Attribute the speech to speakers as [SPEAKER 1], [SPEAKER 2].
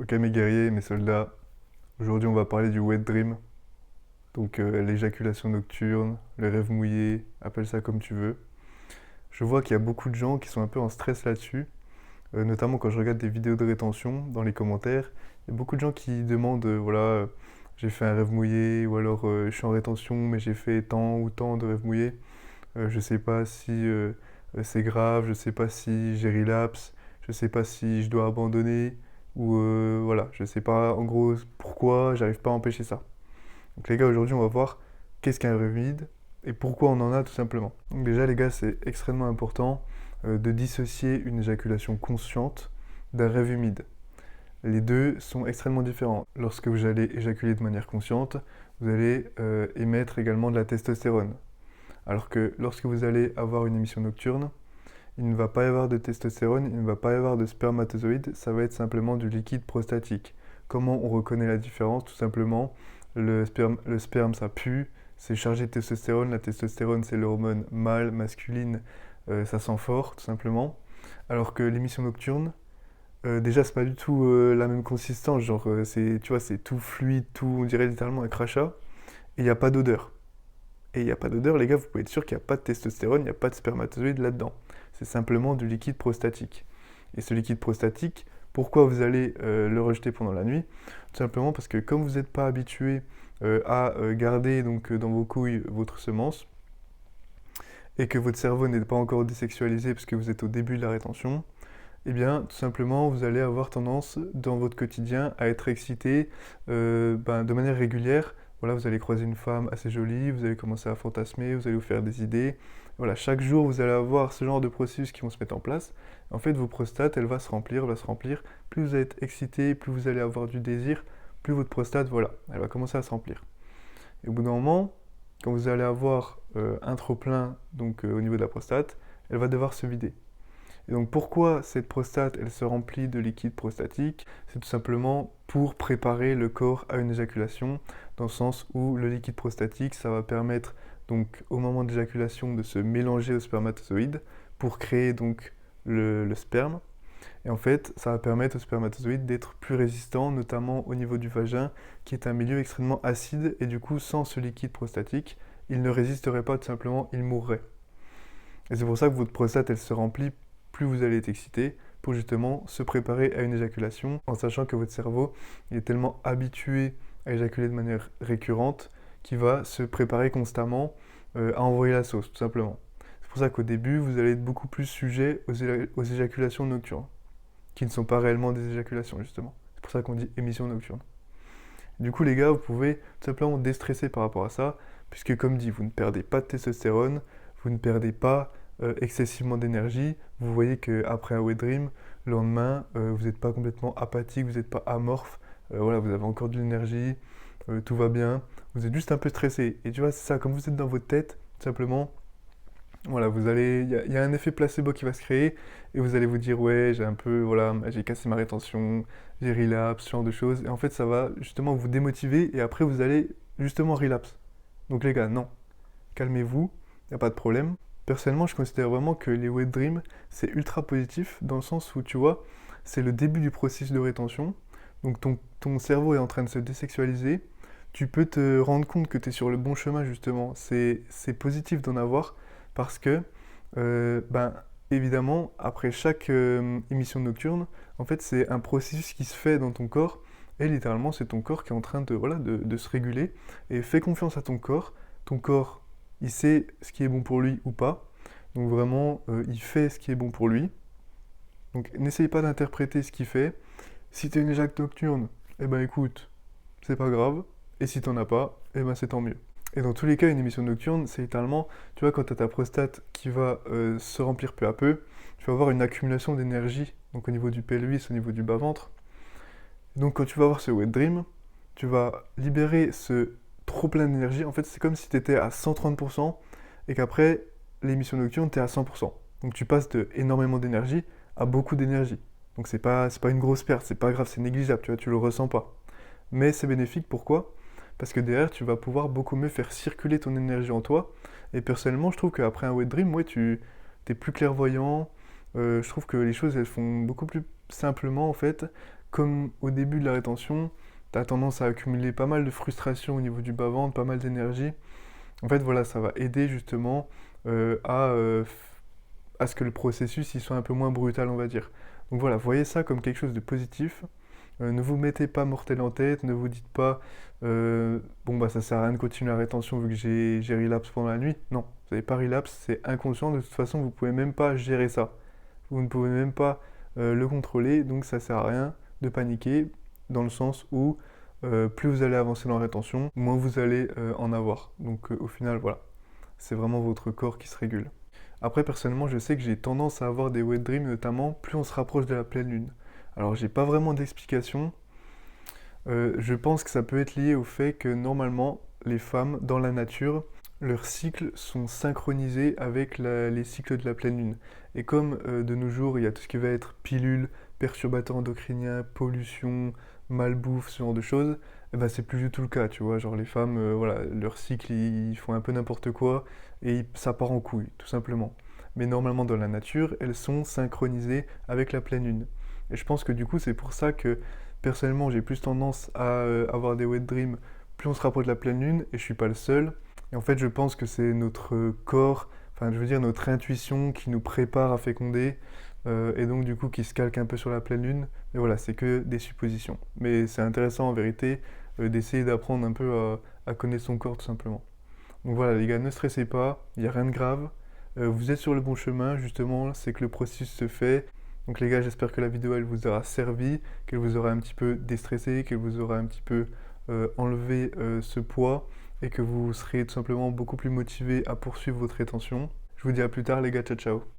[SPEAKER 1] Ok mes guerriers, mes soldats, aujourd'hui on va parler du wet dream, donc l'éjaculation nocturne, le rêve mouillé, appelle ça comme tu veux. Je vois qu'il y a beaucoup de gens qui sont un peu en stress là-dessus, notamment quand je regarde des vidéos de rétention dans les commentaires. Il y a beaucoup de gens qui demandent, voilà, j'ai fait un rêve mouillé, ou alors je suis en rétention mais j'ai fait tant ou tant de rêves mouillés. Je sais pas si c'est grave, je sais pas si j'ai relapse, je sais pas si je dois abandonner, ou voilà, je sais pas en gros pourquoi, j'arrive pas à empêcher ça. Donc les gars, aujourd'hui on va voir qu'est-ce qu'un rêve humide et pourquoi on en a tout simplement. Donc déjà les gars, c'est extrêmement important de dissocier une éjaculation consciente d'un rêve humide. Les deux sont extrêmement différents. Lorsque vous allez éjaculer de manière consciente, vous allez émettre également de la testostérone. Alors que lorsque vous allez avoir une émission nocturne, il ne va pas y avoir de testostérone, il ne va pas y avoir de spermatozoïdes, ça va être simplement du liquide prostatique. Comment on reconnaît la différence? Tout simplement, le sperme ça pue, c'est chargé de testostérone, la testostérone c'est l'hormone mâle, masculine, ça sent fort tout simplement. Alors que l'émission nocturne, déjà c'est pas du tout la même consistance, genre c'est, tu vois, c'est tout fluide, tout, on dirait littéralement un crachat, et il n'y a pas d'odeur. Et il n'y a pas d'odeur, les gars, vous pouvez être sûr qu'il n'y a pas de testostérone, il n'y a pas de spermatozoïdes là-dedans. C'est simplement du liquide prostatique. Et ce liquide prostatique, pourquoi vous allez le rejeter pendant la nuit? Tout simplement parce que comme vous n'êtes pas habitué à garder donc, dans vos couilles votre semence, et que votre cerveau n'est pas encore désexualisé parce que vous êtes au début de la rétention, eh bien, tout simplement, vous allez avoir tendance dans votre quotidien à être excité de manière régulière. Voilà, vous allez croiser une femme assez jolie, vous allez commencer à fantasmer, vous allez vous faire des idées. Voilà, chaque jour, vous allez avoir ce genre de processus qui vont se mettre en place. En fait, vos prostates, elle va se remplir, elle va se remplir. Plus vous allez être excité, plus vous allez avoir du désir, plus votre prostate, voilà, elle va commencer à se remplir. Et au bout d'un moment, quand vous allez avoir un trop-plein donc au niveau de la prostate, elle va devoir se vider. Et donc pourquoi cette prostate, elle se remplit de liquide prostatique? C'est tout simplement pour préparer le corps à une éjaculation, dans le sens où le liquide prostatique, ça va permettre donc au moment d'éjaculation de se mélanger aux spermatozoïdes pour créer donc le sperme. Et en fait, ça va permettre aux spermatozoïdes d'être plus résistants, notamment au niveau du vagin, qui est un milieu extrêmement acide, et du coup, sans ce liquide prostatique, il ne résisterait pas, tout simplement, il mourrait. Et c'est pour ça que votre prostate, elle se remplit plus vous allez être excité, pour justement se préparer à une éjaculation, en sachant que votre cerveau il est tellement habitué à éjaculer de manière récurrente qu'il va se préparer constamment à envoyer la sauce, tout simplement. C'est pour ça qu'au début, vous allez être beaucoup plus sujet aux éjaculations nocturnes, qui ne sont pas réellement des éjaculations, justement. C'est pour ça qu'on dit émission nocturne. Du coup, les gars, vous pouvez tout simplement déstresser par rapport à ça, puisque comme dit, vous ne perdez pas de testostérone, vous ne perdez pas excessivement d'énergie. Vous voyez qu'après un wet dream, le lendemain, vous n'êtes pas complètement apathique, vous n'êtes pas amorphe, voilà, vous avez encore de l'énergie, tout va bien, vous êtes juste un peu stressé. Et tu vois, c'est ça, comme vous êtes dans votre tête, tout simplement, voilà, il y a un effet placebo qui va se créer et vous allez vous dire ouais, j'ai un peu, voilà, j'ai cassé ma rétention, j'ai relapse, ce genre de choses. Et en fait, ça va justement vous démotiver et après vous allez justement relapse. Donc les gars, non, calmez-vous, il n'y a pas de problème. Personnellement, je considère vraiment que les wet dreams, c'est ultra positif dans le sens où tu vois, c'est le début du processus de rétention. Donc ton cerveau est en train de se désexualiser. Tu peux te rendre compte que tu es sur le bon chemin justement. C'est positif d'en avoir parce que, ben, évidemment, après chaque émission nocturne, en fait, c'est un processus qui se fait dans ton corps et littéralement, c'est ton corps qui est en train de, voilà, de se réguler. Et fais confiance à ton corps. Ton corps, il sait ce qui est bon pour lui ou pas. Donc vraiment, il fait ce qui est bon pour lui. Donc n'essaye pas d'interpréter ce qu'il fait. Si tu es une éjac nocturne, eh ben écoute, c'est pas grave. Et si t'en as pas, eh ben c'est tant mieux. Et dans tous les cas, une émission nocturne, c'est littéralement, tu vois, quand tu as ta prostate qui va se remplir peu à peu, tu vas avoir une accumulation d'énergie, donc au niveau du pelvis, au niveau du bas-ventre. Donc quand tu vas avoir ce wet dream, tu vas libérer ce trop plein d'énergie. En fait, c'est comme si tu étais à 130% et qu'après l'émission nocturne, tu es à 100%. Donc tu passes de énormément d'énergie à beaucoup d'énergie. Donc c'est pas une grosse perte, c'est pas grave, c'est négligeable, tu vois, tu le ressens pas. Mais c'est bénéfique, pourquoi? Parce que derrière, tu vas pouvoir beaucoup mieux faire circuler ton énergie en toi. Et personnellement, je trouve qu'après un wet dream, ouais, tu es plus clairvoyant. Je trouve que les choses, elles font beaucoup plus simplement, en fait, comme au début de la rétention, tu as tendance à accumuler pas mal de frustration au niveau du bas-ventre, pas mal d'énergie. En fait, voilà, ça va aider justement à ce que le processus il soit un peu moins brutal, on va dire. Donc voilà, voyez ça comme quelque chose de positif. Ne vous mettez pas mortel en tête, ne vous dites pas bon bah ça sert à rien de continuer la rétention vu que j'ai relapse pendant la nuit. Non, vous n'avez pas relapse, c'est inconscient, de toute façon vous pouvez même pas gérer ça. Vous ne pouvez même pas le contrôler, donc ça sert à rien de paniquer dans le sens où plus vous allez avancer dans la rétention, moins vous allez en avoir. Donc au final voilà, c'est vraiment votre corps qui se régule. Après, personnellement, je sais que j'ai tendance à avoir des wet dreams, notamment plus on se rapproche de la pleine lune. Alors, j'ai pas vraiment d'explication. Je pense que ça peut être lié au fait que normalement, les femmes, dans la nature, leurs cycles sont synchronisés avec les cycles de la pleine lune. Et comme de nos jours, il y a tout ce qui va être pilules, perturbateurs endocriniens, pollution, malbouffe, ce genre de choses, eh ben, c'est plus du tout le cas, tu vois. Genre les femmes, voilà, leur cycle, ils font un peu n'importe quoi et ça part en couille, tout simplement. Mais normalement, dans la nature, elles sont synchronisées avec la pleine lune. Et je pense que du coup, c'est pour ça que personnellement, j'ai plus tendance à avoir des wet dreams plus on se rapproche de la pleine lune, et je suis pas le seul. Et en fait, je pense que c'est notre corps, enfin, je veux dire, notre intuition qui nous prépare à féconder, et donc du coup qui se calque un peu sur la pleine lune. Mais voilà, c'est que des suppositions. Mais c'est intéressant en vérité d'essayer d'apprendre un peu à connaître son corps tout simplement. Donc voilà, les gars, ne stressez pas, il n'y a rien de grave. Vous êtes sur le bon chemin, justement, c'est que le processus se fait. Donc les gars, j'espère que la vidéo elle vous aura servi, qu'elle vous aura un petit peu déstressé, qu'elle vous aura un petit peu enlevé ce poids et que vous serez tout simplement beaucoup plus motivé à poursuivre votre rétention. Je vous dis à plus tard les gars, ciao ciao.